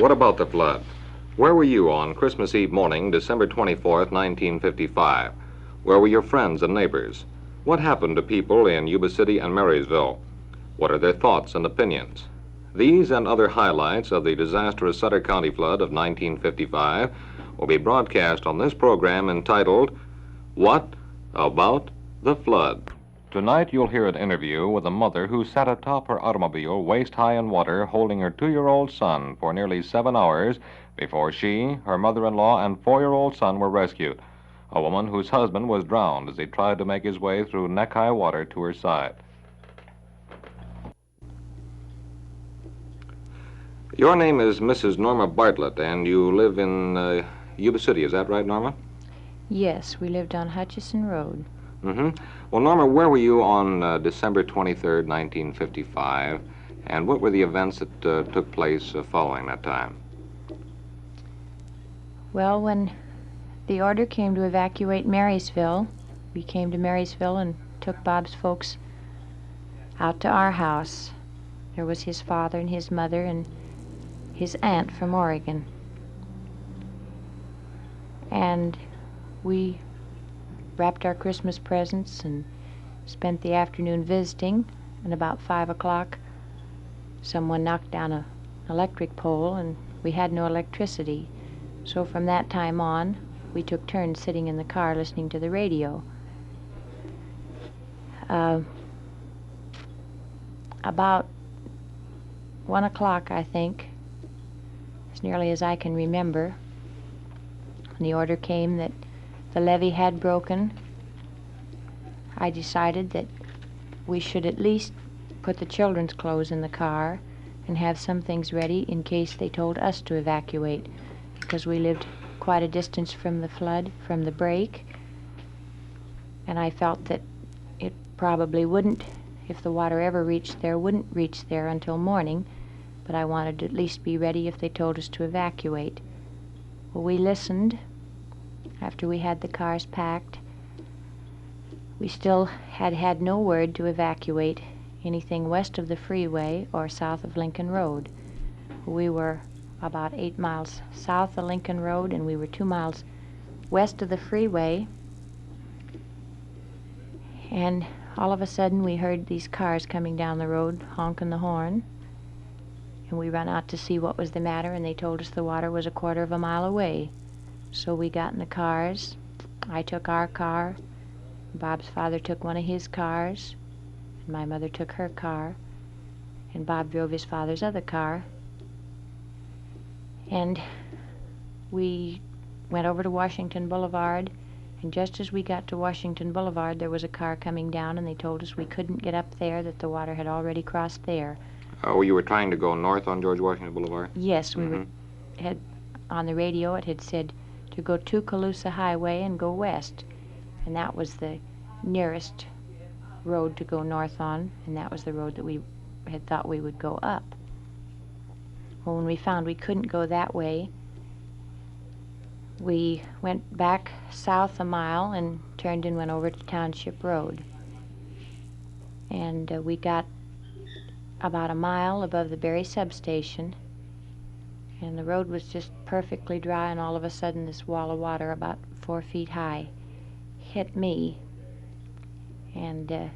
What about the flood? Where were you on Christmas Eve morning, December 24th, 1955? Where were your friends and neighbors? What happened to people in Yuba City and Marysville? What are their thoughts and opinions? These and other highlights of the disastrous Sutter County flood of 1955 will be broadcast on this program entitled, What About the Flood? Tonight you'll hear an interview with a mother who sat atop her automobile waist-high in water holding her 2-year-old son for nearly 7 hours before she, her mother-in-law, and 4-year-old son were rescued. A woman whose husband was drowned as he tried to make his way through neck-high water to her side. Your name is Mrs. Norma Bartlett, and you live in Yuba City. Is that right, Norma? Yes, we lived on Hutchison Road. Mm-hmm. Well, Norma, where were you on December 23rd, 1955, and what were the events that took place following that time? Well, when the order came to evacuate Marysville, we came to Marysville and took Bob's folks out to our house. There was his father and his mother and his aunt from Oregon. And we wrapped our Christmas presents and spent the afternoon visiting, and about 5 o'clock someone knocked down an electric pole and we had no electricity. So from that time on, we took turns sitting in the car listening to the radio. About 1 o'clock, I think, as nearly as I can remember, when the order came that the levee had broken, I decided that we should at least put the children's clothes in the car and have some things ready in case they told us to evacuate, because we lived quite a distance from the flood, from the break, and I felt that it probably wouldn't, if the water ever reached there, wouldn't reach there until morning, but I wanted to at least be ready if they told us to evacuate. Well, we listened. After we had the cars packed, we still had no word to evacuate anything west of the freeway or south of Lincoln Road. We were about 8 miles south of Lincoln Road, and we were 2 miles west of the freeway. And all of a sudden we heard these cars coming down the road honking the horn, and we ran out to see what was the matter, and they told us the water was a quarter of a mile away. So we got in the cars. I took our car. Bob's father took one of his cars. And my mother took her car. And Bob drove his father's other car. And we went over to Washington Boulevard. And just as we got to Washington Boulevard, there was a car coming down, and they told us we couldn't get up there, that the water had already crossed there. Oh, you were trying to go north on George Washington Boulevard? Yes, we had on the radio it had said to go to Colusa Highway and go west, and that was the nearest road to go north on, and that was the road that we had thought we would go up. Well, when we found we couldn't go that way, we went back south a mile and turned and went over to Township Road, and we got about a mile above the Berry substation, and the road was just perfectly dry, and all of a sudden this wall of water about 4 feet high hit me and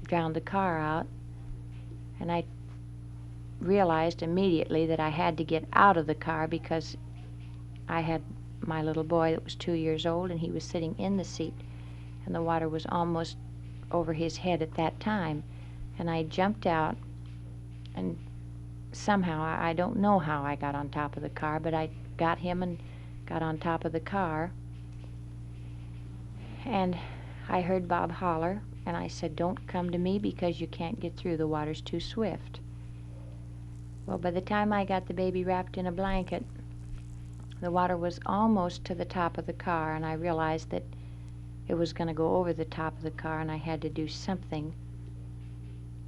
drowned the car out. And I realized immediately that I had to get out of the car, because I had my little boy that was 2 years old, and he was sitting in the seat, and the water was almost over his head at that time. And I jumped out, and somehow, I don't know how I got on top of the car, but I got him and got on top of the car. And I heard Bob holler, and I said, "Don't come to me because you can't get through. The water's too swift." Well, by the time I got the baby wrapped in a blanket, the water was almost to the top of the car, and I realized that it was going to go over the top of the car, and I had to do something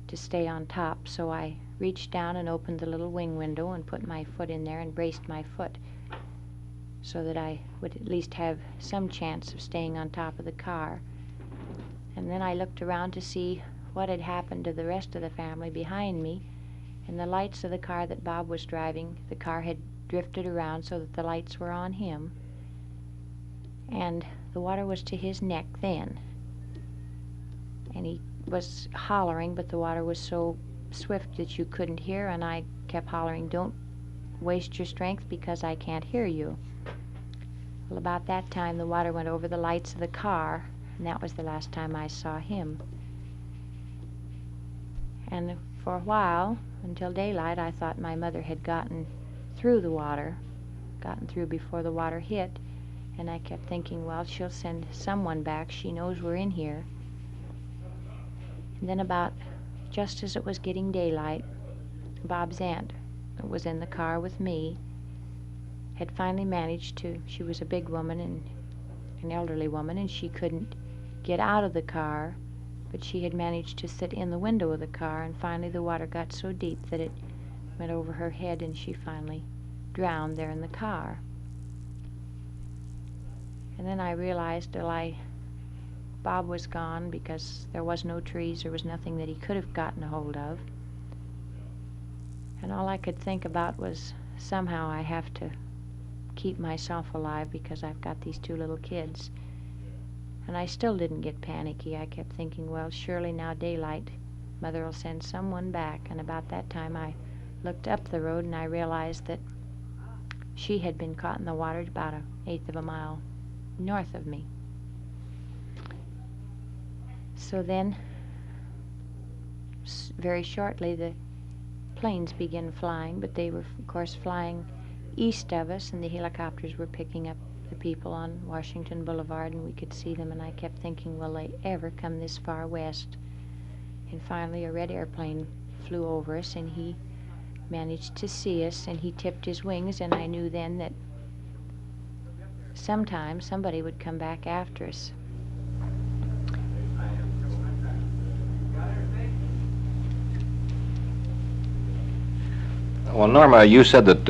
to stay on top. So I reached down and opened the little wing window and put my foot in there and braced my foot so that I would at least have some chance of staying on top of the car. And then I looked around to see what had happened to the rest of the family behind me, And the lights of the car that Bob was driving, the car had drifted around so that the lights were on him. And the water was to his neck then. And he was hollering, but the water was so swift that you couldn't hear, and I kept hollering, "Don't waste your strength because I can't hear you." Well, about that time the water went over the lights of the car, and that was the last time I saw him. And for a while, until daylight, I thought my mother had gotten through the water, gotten through before the water hit, and I kept thinking, well, she'll send someone back. She knows we're in here. And then about just as it was getting daylight, Bob's aunt, that was in the car with me, had finally managed to, she was a big woman and an elderly woman, and she couldn't get out of the car, but she had managed to sit in the window of the car, and finally the water got so deep that it went over her head, and she finally drowned there in the car. And then I realized, Bob was gone because there was no trees, there was nothing that he could have gotten a hold of. And all I could think about was somehow I have to keep myself alive because I've got these two little kids. And I still didn't get panicky. I kept thinking, well, surely now daylight, Mother will send someone back. And about that time I looked up the road and I realized that she had been caught in the water about 1/8 of a mile north of me. So then, very shortly, the planes began flying, but they were, of course, flying east of us, and the helicopters were picking up the people on Washington Boulevard, and we could see them, and I kept thinking, will they ever come this far west? And finally, a red airplane flew over us, and he managed to see us, and he tipped his wings, and I knew then that sometime somebody would come back after us. Well, Norma, you said that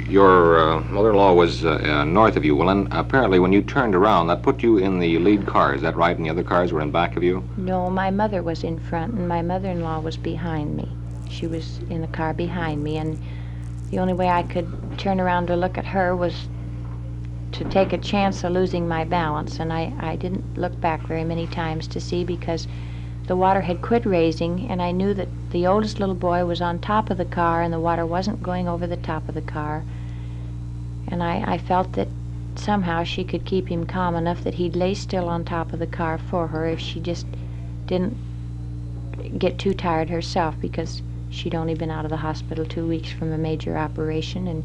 your mother-in-law was north of you. Well, then apparently when you turned around, that put you in the lead car. Is that right? And the other cars were in back of you? No, my mother was in front, and my mother-in-law was behind me. She was in the car behind me, and the only way I could turn around to look at her was to take a chance of losing my balance, and I didn't look back very many times to see because the water had quit raising, and I knew that the oldest little boy was on top of the car and the water wasn't going over the top of the car. And I felt that somehow she could keep him calm enough that he'd lay still on top of the car for her if she just didn't get too tired herself, because she'd only been out of the hospital 2 weeks from a major operation, and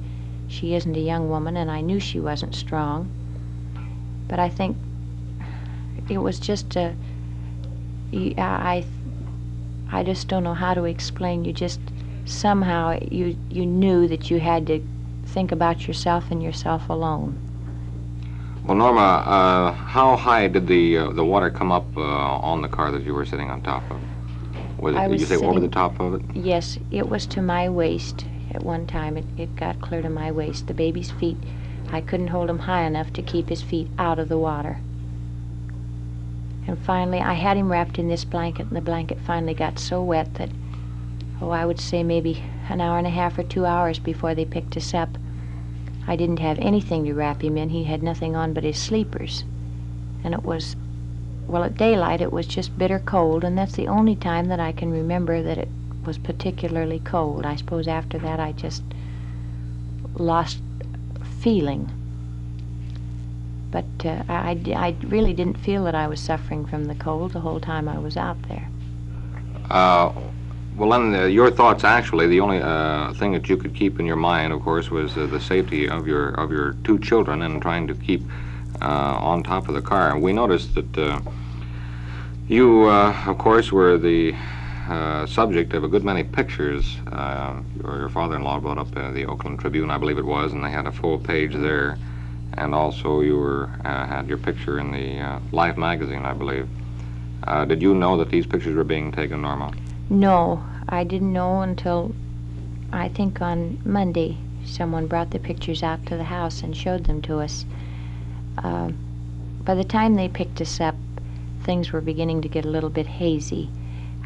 she isn't a young woman, and I knew she wasn't strong. But I think it was just I just don't know how to explain. You just somehow you knew that you had to think about yourself and yourself alone. Well, Norma, how high did the water come up on the car that you were sitting on top of? Did you say over the top of it? Yes, it was to my waist at one time. It got clear to my waist. The baby's feet, I couldn't hold him high enough to keep his feet out of the water. And finally, I had him wrapped in this blanket, and the blanket finally got so wet that, I would say maybe an hour and a half or 2 hours before they picked us up, I didn't have anything to wrap him in. He had nothing on but his sleepers. And it was, at daylight it was just bitter cold, and that's the only time that I can remember that it was particularly cold. I suppose after that I just lost feeling. But I really didn't feel that I was suffering from the cold the whole time I was out there. Well, then, your thoughts, actually, the only thing that you could keep in your mind, of course, was the safety of your two children and trying to keep on top of the car. We noticed that you, of course, were the subject of a good many pictures. Your father-in-law brought up the Oakland Tribune, I believe it was, and they had a full page there. And also you had your picture in the Life magazine, I believe. Did you know that these pictures were being taken, Norma? No, I didn't know until, I think on Monday, someone brought the pictures out to the house and showed them to us. By the time they picked us up, things were beginning to get a little bit hazy.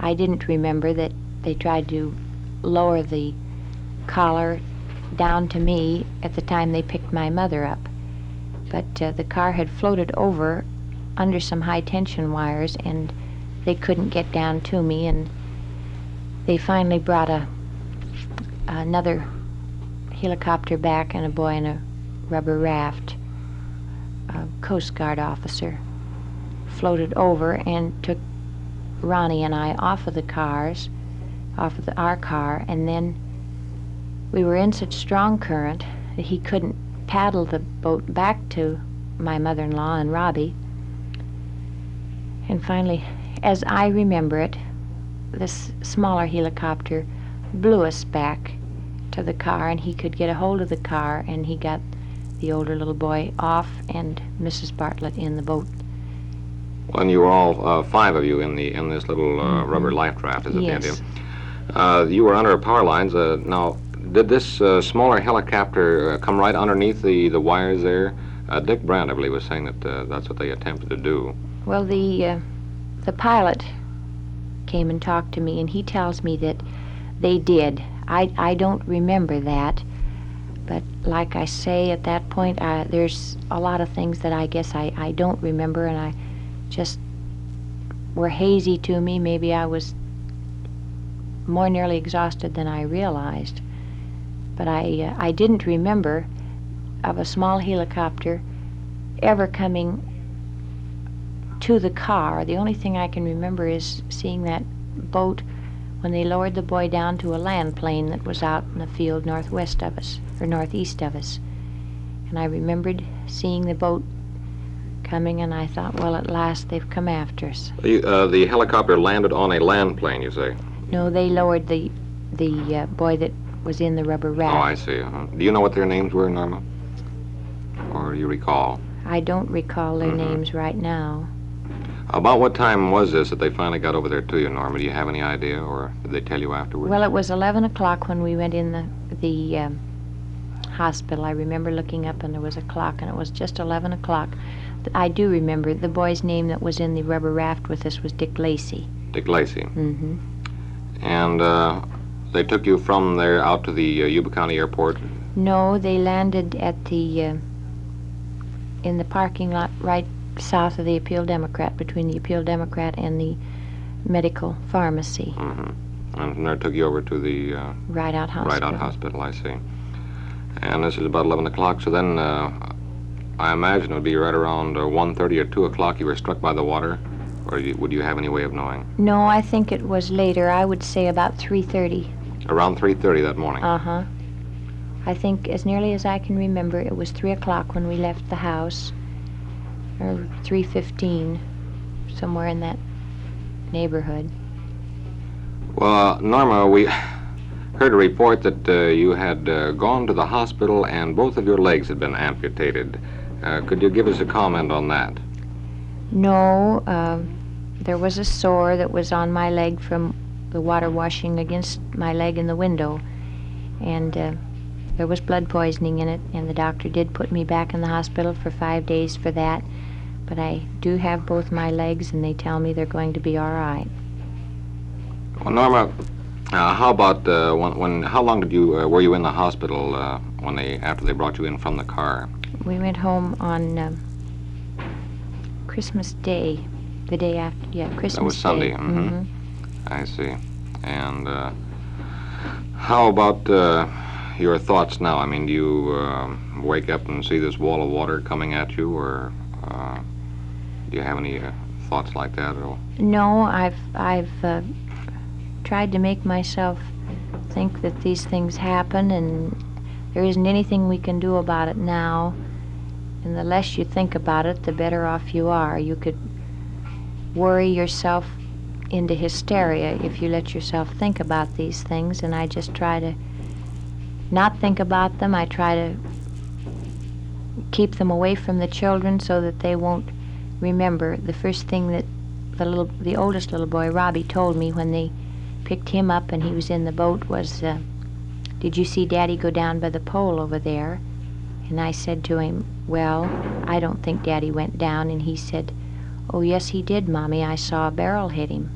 I didn't remember that they tried to lower the collar down to me at the time they picked my mother up. But the car had floated over under some high tension wires, and they couldn't get down to me, and they finally brought another helicopter back, and a boy in a rubber raft, a Coast Guard officer, floated over and took Ronnie and I off of the cars, our car, and then we were in such strong current that he couldn't paddle the boat back to my mother-in-law and Robbie. And finally, as I remember it, this smaller helicopter blew us back to the car, and he could get a hold of the car, and he got the older little boy off and Mrs. Bartlett in the boat. When you were all five of you in this little rubber life raft, is it Yes. the idea? You were under power lines. Now, did this smaller helicopter come right underneath the wires there? Dick Brandt, I believe, was saying that that's what they attempted to do. Well, the pilot came and talked to me, and he tells me that they did. I don't remember that, but like I say, at that point, there's a lot of things that I guess I don't remember, and I just were hazy to me. Maybe I was more nearly exhausted than I realized. But I didn't remember of a small helicopter ever coming to the car. The only thing I can remember is seeing that boat when they lowered the boy down to a land plane that was out in the field northwest of us, or northeast of us. And I remembered seeing the boat coming, and I thought, well, at last they've come after us. The helicopter landed on a land plane, you say? No, they lowered the boy that was in the rubber raft. Oh, I see. Do you know what their names were, Norma? Or do you recall? I don't recall their names right now. About what time was this that they finally got over there to you, Norma? Do you have any idea, or did they tell you afterwards? Well, it was 11 o'clock when we went in the hospital. I remember looking up, and there was a clock, and it was just 11 o'clock. I do remember the boy's name that was in the rubber raft with us was Dick Lacey. Dick Lacey. Mm-hmm. And they took you from there out to the Yuba County Airport? No, they landed at the in the parking lot right south of the Appeal Democrat, between the Appeal Democrat and the medical pharmacy. Mm-hmm. And from there took you over to the Right Out Hospital. Right Out Hospital, I see. And this is about 11 o'clock, so then I imagine it would be right around 1:30 or 2 o'clock you were struck by the water? Or would you have any way of knowing? No, I think it was later. I would say about 3:30. Around 3:30 that morning? Uh-huh. I think, as nearly as I can remember, it was 3 o'clock when we left the house, or 3:15, somewhere in that neighborhood. Well, Norma, we heard a report that you had gone to the hospital and both of your legs had been amputated. Could you give us a comment on that? No, there was a sore that was on my leg from the water washing against my leg in the window, and there was blood poisoning in it, and the doctor did put me back in the hospital for 5 days for that, but I do have both my legs, and they tell me they're going to be all right. Well, Norma, how about how long did you were you in the hospital after they brought you in from the car? We went home on Christmas Day, the day after, Christmas Day. That was Sunday. Day. Mm-hmm. I see. And how about your thoughts now? I mean, do you wake up and see this wall of water coming at you, or do you have any thoughts like that at all? No, I've tried to make myself think that these things happen, and there isn't anything we can do about it now. And the less you think about it, the better off you are. You could worry yourself into hysteria if you let yourself think about these things, and I just try to not think about them. I try to keep them away from the children so that they won't remember. The first thing that the oldest little boy, Robbie, told me when they picked him up and he was in the boat was, "Did you see Daddy go down by the pole over there?" And I said to him, "Well, I don't think Daddy went down." And he said, "Oh, yes, he did, Mommy. I saw a barrel hit him."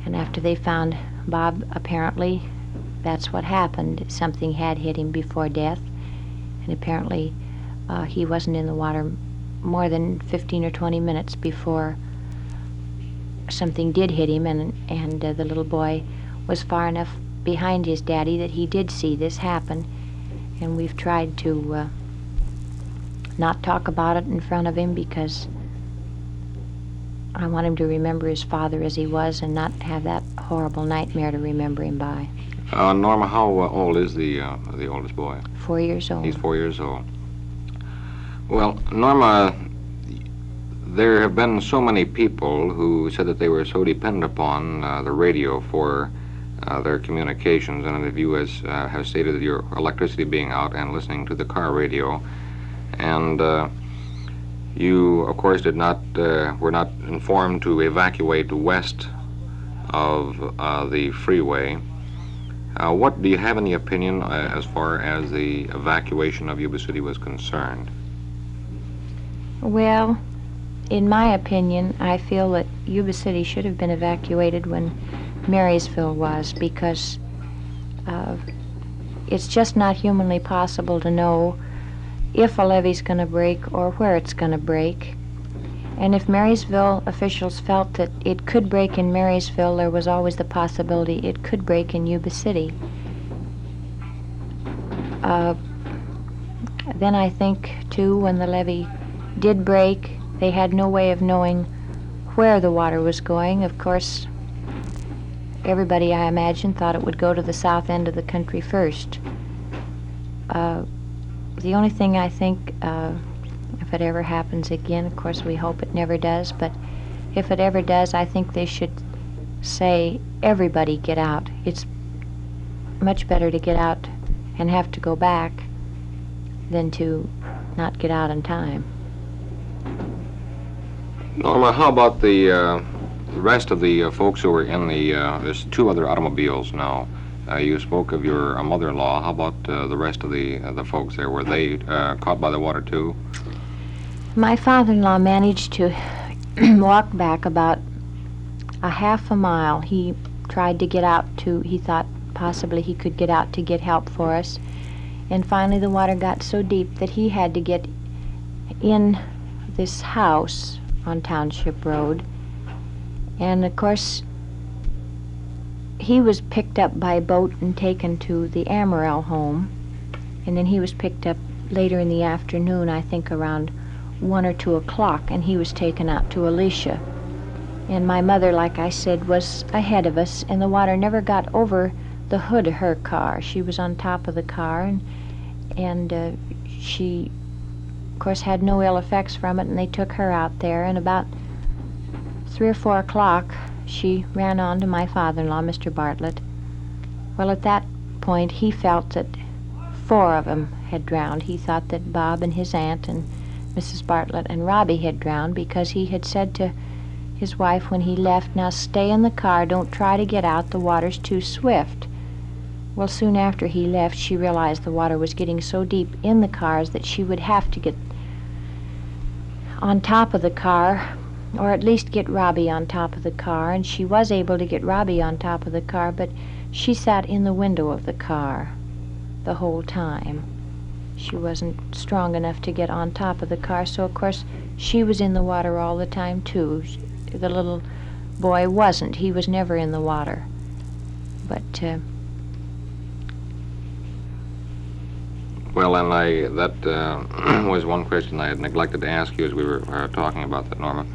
And after they found Bob apparently that's what happened. Something had hit him before death, and apparently he wasn't in the water more than 15 or 20 minutes before something did hit him, and the little boy was far enough behind his daddy that he did see this happen. And we've tried to not talk about it in front of him, because I want him to remember his father as he was and not have that horrible nightmare to remember him by. Norma, how old is the oldest boy? 4 years old. He's 4 years old. Well, Norma, there have been so many people who said that they were so dependent upon the radio for their communications, and that you have stated that your electricity being out and listening to the car radio, and you, of course, were not informed to evacuate west of the freeway. What do you have any opinion as far as the evacuation of Yuba City was concerned? Well, in my opinion, I feel that Yuba City should have been evacuated when Marysville was, because it's just not humanly possible to know if a levee's going to break or where it's going to break. And if Marysville officials felt that it could break in Marysville, there was always the possibility it could break in Yuba City. Then I think, too, when the levee did break, they had no way of knowing where the water was going. Of course, everybody, I imagine, thought it would go to the south end of the country first. The only thing I think, if it ever happens again, of course we hope it never does, but if it ever does, I think they should say, everybody get out. It's much better to get out and have to go back than to not get out in time. Norma, how about the rest of the folks who were in there's 2 other automobiles now. You spoke of your mother-in-law. How about the rest of the folks there? Were they caught by the water too? My father-in-law managed to walk back about a half a mile. He tried to get out he thought possibly he could get out to get help for us. And finally the water got so deep that he had to get in this house on Township Road. And of course, he was picked up by boat and taken to the Amaral home. And then he was picked up later in the afternoon, I think around 1 or 2 o'clock, and he was taken out to Alicia. And my mother, like I said, was ahead of us, and the water never got over the hood of her car. She was on top of the car, and she, of course, had no ill effects from it, and they took her out there. And about 3 or 4 o'clock, she ran on to my father-in-law, Mr. Bartlett. Well, at that point, he felt that 4 of them had drowned. He thought that Bob and his aunt and Mrs. Bartlett and Robbie had drowned, because he had said to his wife when he left, "Now stay in the car, don't try to get out, the water's too swift." Well, soon after he left, she realized the water was getting so deep in the cars that she would have to get on top of the car, or at least get Robbie on top of the car. And she was able to get Robbie on top of the car, but she sat in the window of the car the whole time. She wasn't strong enough to get on top of the car, so of course she was in the water all the time too. The little boy wasn't. He was never in the water. But well, and that was one question I had neglected to ask you as we were talking about that, Norma.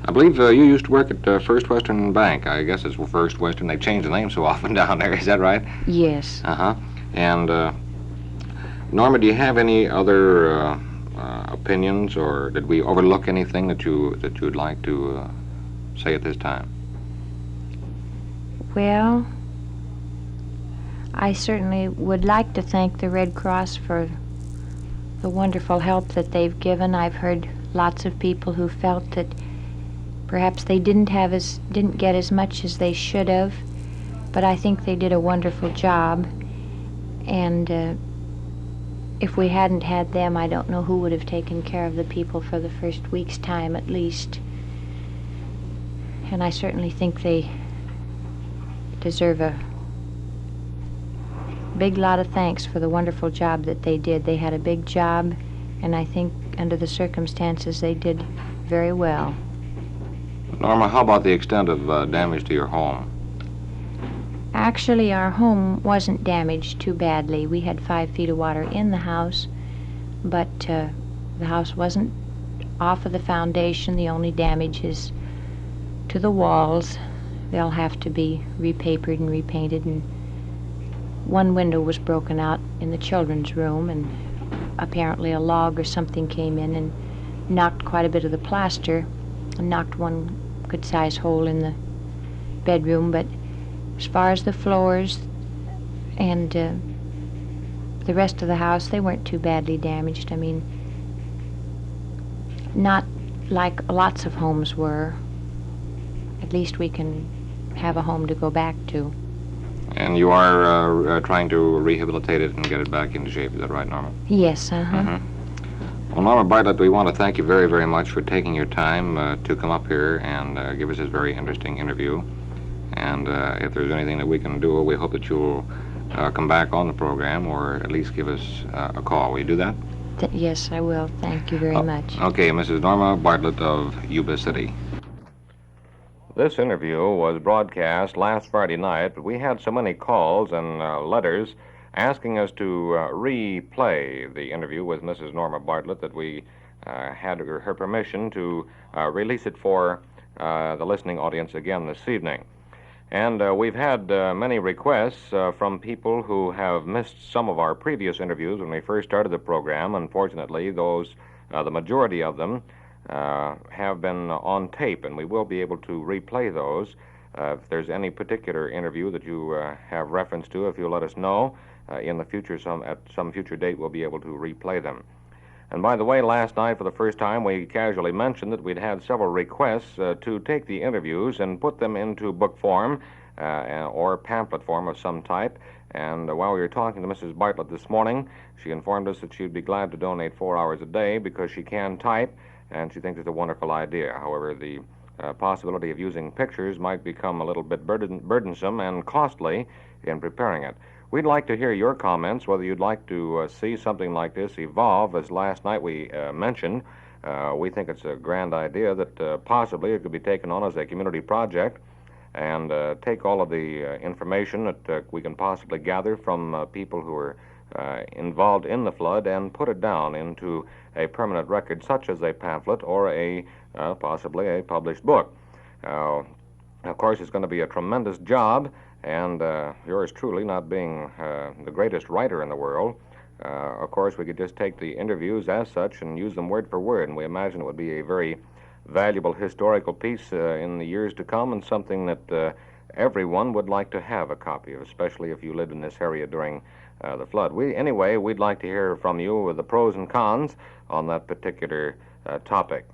I believe you used to work at First Western Bank. I guess it's First Western. They change the name so often down there. Is that right? Yes. Uh-huh. And Norma, do you have any other opinions, or did we overlook anything that you'd like to say at this time? Well, I certainly would like to thank the Red Cross for the wonderful help that they've given. I've heard lots of people who felt that perhaps they didn't get as much as they should have, but I think they did a wonderful job. And if we hadn't had them, I don't know who would have taken care of the people for the first week's time at least. And I certainly think they deserve a big lot of thanks for the wonderful job that they did. They had a big job, and I think under the circumstances they did very well. Norma, how about the extent of damage to your home? Actually, our home wasn't damaged too badly. We had 5 feet of water in the house, but the house wasn't off of the foundation. The only damage is to the walls. They'll have to be repapered and repainted, and one window was broken out in the children's room, and apparently a log or something came in and knocked quite a bit of the plaster and knocked one good-sized hole in the bedroom. But as far as the floors and the rest of the house, they weren't too badly damaged. I mean, not like lots of homes were. At least we can have a home to go back to. And you are trying to rehabilitate it and get it back into shape. Is that right, Norma? Yes, Well, Norma Bartlett, we want to thank you very, very much for taking your time to come up here and give us this very interesting interview. And if there's anything that we can do, we hope that you'll come back on the program or at least give us a call. Will you do that? Yes, I will. Thank you very much. Okay, Mrs. Norma Bartlett of Yuba City. This interview was broadcast last Friday night, but we had so many calls and letters asking us to replay the interview with Mrs. Norma Bartlett that we had her permission to release it for the listening audience again this evening. And we've had many requests from people who have missed some of our previous interviews when we first started the program. Unfortunately, those, the majority of them, have been on tape, and we will be able to replay those. If there's any particular interview that you have reference to, if you'll let us know in the future, at some future date, we'll be able to replay them. And by the way, last night, for the first time, we casually mentioned that we'd had several requests to take the interviews and put them into book form or pamphlet form of some type. And while we were talking to Mrs. Bartlett this morning, she informed us that she'd be glad to donate 4 hours a day because she can type, and she thinks it's a wonderful idea. However, the possibility of using pictures might become a little bit burdensome and costly in preparing it. We'd like to hear your comments, whether you'd like to see something like this evolve. As last night we mentioned, we think it's a grand idea that possibly it could be taken on as a community project and take all of the information that we can possibly gather from people who are involved in the flood and put it down into a permanent record, such as a pamphlet or possibly a published book. Of course, it's going to be a tremendous job, and yours truly, not being the greatest writer in the world, of course, we could just take the interviews as such and use them word for word, and we imagine it would be a very valuable historical piece in the years to come, and something that everyone would like to have a copy of, especially if you lived in this area during the flood. Anyway, we'd like to hear from you with the pros and cons on that particular topic.